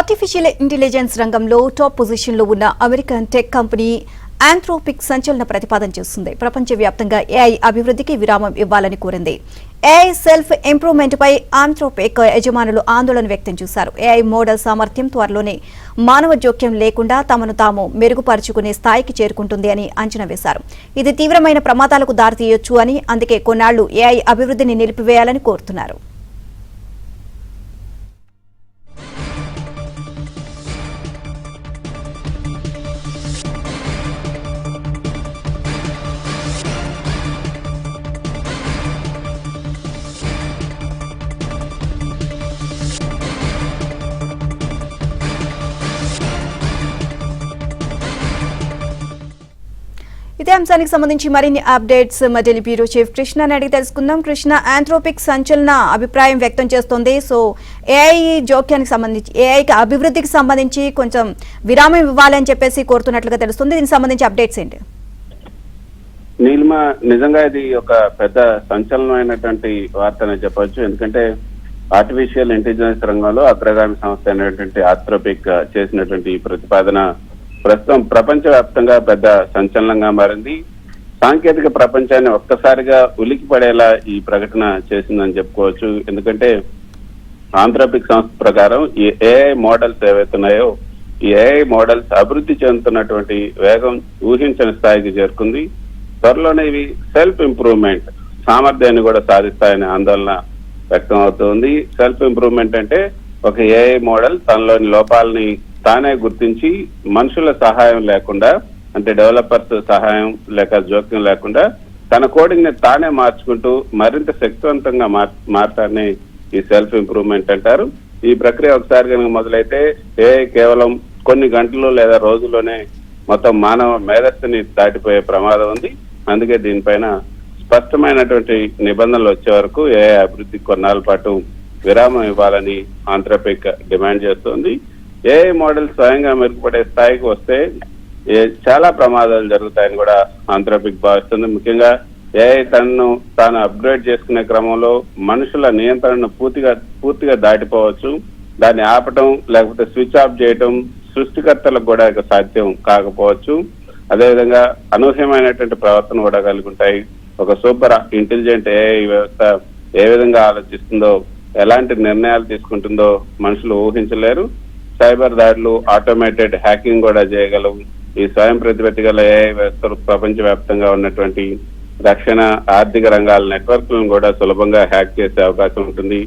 Artificial intelligence రంగంలో top పొజిషన్లో ఉన్న అమెరికన్ టెక్ కంపెనీ ఆంథ్రోపిక్ సంచలన ప్రతిపాదన చేస్తుంది. ప్రపంచవ్యాప్తంగా ఏఐ అభివృద్ధికి విరామం ఇవ్వాలని కోరింది. ఏఐ సెల్ఫ్ ఇంప్రూవ్మెంట్ పై ఆంథ్రోపిక్ యజమానులు ఆందోళన వ్యక్తం చేశారు. ఏఐ మోడల్ సామర్థ్యం త్వరలోనే మానవ జోక్యం లేకుండా తమను తాము మెరుగుపరుచుకునే స్థాయికి చేరుకుంటుంది అని అంచనా వేశారు. ఇది తీవ్రమైన ప్రమాదాలకు దారితీయొచ్చు అని, అందుకే కొన్నాళ్లు ఏఐ అభివృద్ధిని నిలిపివేయాలని కోరుతున్నారు. ఇదే అంశానికి సంబంధించి మరిన్ని అప్డేట్స్ మా ఢిల్లీ బ్యూరో చీఫ్ కృష్ణ అడిగి తెలుసుకుందాం. కృష్ణ, ఆంథ్రోపిక్ సంచలన అభిప్రాయం వ్యక్తం చేస్తోంది. సో ఏఐ జోక్యానికి సంబంధించి, ఏఐకి అభివృద్ధికి సంబంధించి కొంచెం విరామం ఇవ్వాలని చెప్పేసి కోరుతున్నట్లుగా తెలుస్తుంది. దీనికి సంబంధించి అప్డేట్స్ ఏంటి? నీలిమ, నిజంగా ఇది ఒక పెద్ద సంచలనమైనటువంటి వార్త అని చెప్పొచ్చు. ఎందుకంటే ఆర్టిఫిషియల్ ఇంటెలిజెన్స్ రంగంలో అగ్రగామి సంస్థ అయినటువంటి ఆంథ్రోపిక్ చేసినటువంటి ఈ ప్రతిపాదన ప్రస్తుతం ప్రపంచవ్యాప్తంగా పెద్ద సంచలనంగా మారింది. సాంకేతిక ప్రపంచాన్ని ఒక్కసారిగా ఉలికి పడేలా ఈ ప్రకటన చేసిందని చెప్పుకోవచ్చు. ఎందుకంటే ఆంథ్రోపిక్ సంస్థ ప్రకారం ఈ ఏఐ మోడల్స్ ఏవైతున్నాయో ఈ ఏఐ మోడల్స్ అభివృద్ధి చెందుతున్నటువంటి వేగం ఊహించని స్థాయికి చేరుకుంది. త్వరలోనే ఇవి సెల్ఫ్ ఇంప్రూవ్మెంట్ సామర్థ్యాన్ని కూడా సాధిస్తాయనే ఆందోళన వ్యక్తం అవుతుంది. సెల్ఫ్ ఇంప్రూవ్మెంట్ అంటే ఒక ఏఐ మోడల్ తనలోని లోపాలని తానే గుర్తించి మనుషుల సహాయం లేకుండా, అంటే డెవలపర్స్ సహాయం లేక జోక్యం లేకుండా తన కోడింగ్ ని తానే మార్చుకుంటూ మరింత శక్తివంతంగా మారటాన్ని ఈ సెల్ఫ్ ఇంప్రూవ్మెంట్ అంటారు. ఈ ప్రక్రియ ఒకసారి కనుక మొదలైతే ఏఐ కేవలం కొన్ని గంటలు లేదా రోజుల్లోనే మొత్తం మానవ మేధస్సుని దాటిపోయే ప్రమాదం ఉంది. అందుకే దీనిపైన స్పష్టమైనటువంటి నిబంధనలు వచ్చే వరకు ఏఐ అభివృద్ధికి కొన్నాళ్ళ పాటు విరామం ఇవ్వాలని ఆంథ్రోపిక్ డిమాండ్ చేస్తోంది. ఏఐ మోడల్ స్వయంగా మెరుగుపడే స్థాయికి వస్తే చాలా ప్రమాదాలు జరుగుతాయని కూడా ఆంథ్రోపిక్ భావిస్తుంది. ముఖ్యంగా ఏఐ తాను అప్గ్రేడ్ చేసుకునే క్రమంలో మనుషుల నియంత్రణను పూర్తిగా దాటిపోవచ్చు. దాన్ని ఆపటం లేకపోతే స్విచ్ ఆఫ్ చేయటం సృష్టికర్తలకు కూడా ఇక సాధ్యం కాకపోవచ్చు. అదేవిధంగా అనూహ్యమైనటువంటి ప్రవర్తన కూడా కలిగి ఉంటాయి. ఒక సూపర్ ఇంటెలిజెంట్ ఏఐ వ్యవస్థ ఏ విధంగా ఆలోచిస్తుందో, ఎలాంటి నిర్ణయాలు తీసుకుంటుందో మనుషులు ఊహించలేరు. సైబర్ దాడులు, ఆటోమేటెడ్ హ్యాకింగ్ కూడా చేయగలవు. ఈ స్వయం ప్రతిపత్తి గల ఏఐ వ్యవస్థలు ప్రపంచవ్యాప్తంగా ఉన్నటువంటి రక్షణ, ఆర్థిక రంగాల నెట్వర్క్లను కూడా సులభంగా హ్యాక్ చేసే అవకాశం ఉంటుంది.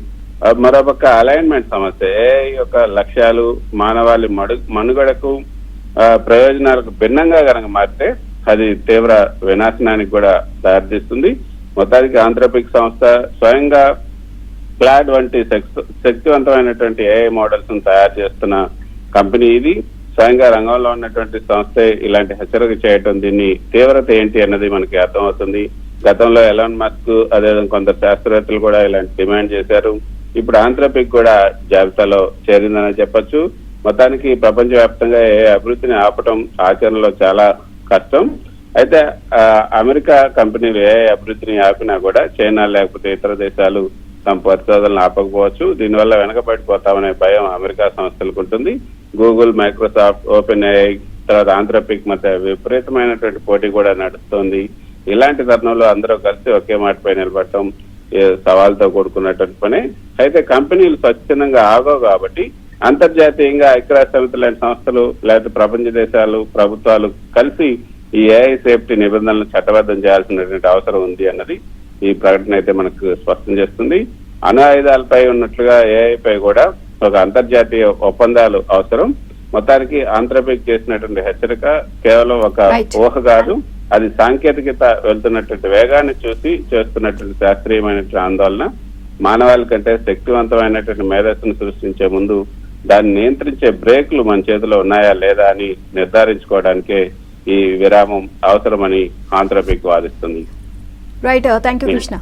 మరోపక్క అలైన్మెంట్ సమస్య, ఏఐ యొక్క లక్ష్యాలు మానవాళి మనుగడకు ప్రయోజనాలకు భిన్నంగా కనుక మారితే అది తీవ్ర వినాశనానికి కూడా దారితీస్తుంది. మొత్తానికి ఆంథ్రోపిక్ సంస్థ స్వయంగా క్లాడ్ వంటి శక్తివంతమైనటువంటి ఏఐ మోడల్స్ ను తయారు చేస్తున్న కంపెనీ ఇది. స్వయంగా రంగంలో ఉన్నటువంటి సంస్థే ఇలాంటి హెచ్చరిక చేయటం, దీన్ని తీవ్రత ఏంటి అన్నది మనకి అర్థమవుతుంది. గతంలో ఎలాన్ మస్క్ అదేవిధంగా కొందరు శాస్త్రవేత్తలు కూడా ఇలాంటి డిమాండ్ చేశారు. ఇప్పుడు ఆంథ్రోపిక్ కూడా జాబితాలో చేరిందని చెప్పొచ్చు. మొత్తానికి ప్రపంచవ్యాప్తంగా ఏఐ అభివృద్ధిని ఆపటం ఆచరణలో చాలా కష్టం. అయితే అమెరికా కంపెనీలు ఏఐ అభివృద్ధిని ఆపినా కూడా చైనా లేకపోతే ఇతర దేశాలు తమ పరిశోధనలు ఆపకపోవచ్చు. దీనివల్ల వెనకబడిపోతామనే భయం అమెరికా సంస్థలకు ఉంటుంది. గూగుల్, మైక్రోసాఫ్ట్, ఓపెన్ ఏఐ, తర్వాత ఆంథ్రోపిక్ మధ్య విపరీతమైనటువంటి పోటీ కూడా నడుస్తోంది. ఇలాంటి తరుణంలో అందరూ కలిసి ఒకే మాటపై నిలబడటం సవాల్తో కూడుకున్నటువంటి పని. అయితే కంపెనీలు స్వచ్ఛందంగా ఆగవు కాబట్టి అంతర్జాతీయంగా ఐక్యరాజ్య సమితి లాంటి సంస్థలు లేకపోతే ప్రపంచ దేశాలు, ప్రభుత్వాలు కలిసి ఈ ఏఐ సేఫ్టీ నిబంధనలను చట్టబద్ధం చేయాల్సినటువంటి అవసరం ఉంది అన్నది ఈ ప్రకటన అయితే మనకు స్పష్టం చేస్తుంది. అణు ఆయుధాలపై ఉన్నట్లుగా ఏఐ పై కూడా ఒక అంతర్జాతీయ ఒప్పందాలు అవసరం. మొత్తానికి ఆంథ్రోపిక్ చేసినటువంటి హెచ్చరిక కేవలం ఒక ఊహ కాదు, అది సాంకేతికత వెళ్తున్నటువంటి వేగాన్ని చూసి చేస్తున్నటువంటి శాస్త్రీయమైనటువంటి ఆందోళన. మానవాళి కంటే శక్తివంతమైనటువంటి మేధస్సును సృష్టించే ముందు దాన్ని నియంత్రించే బ్రేక్లు మన చేతిలో ఉన్నాయా లేదా అని నిర్ధారించుకోవడానికే ఈ విరామం అవసరమని ఆంథ్రోపిక్ వాదిస్తుంది. Right, thank you Krishna.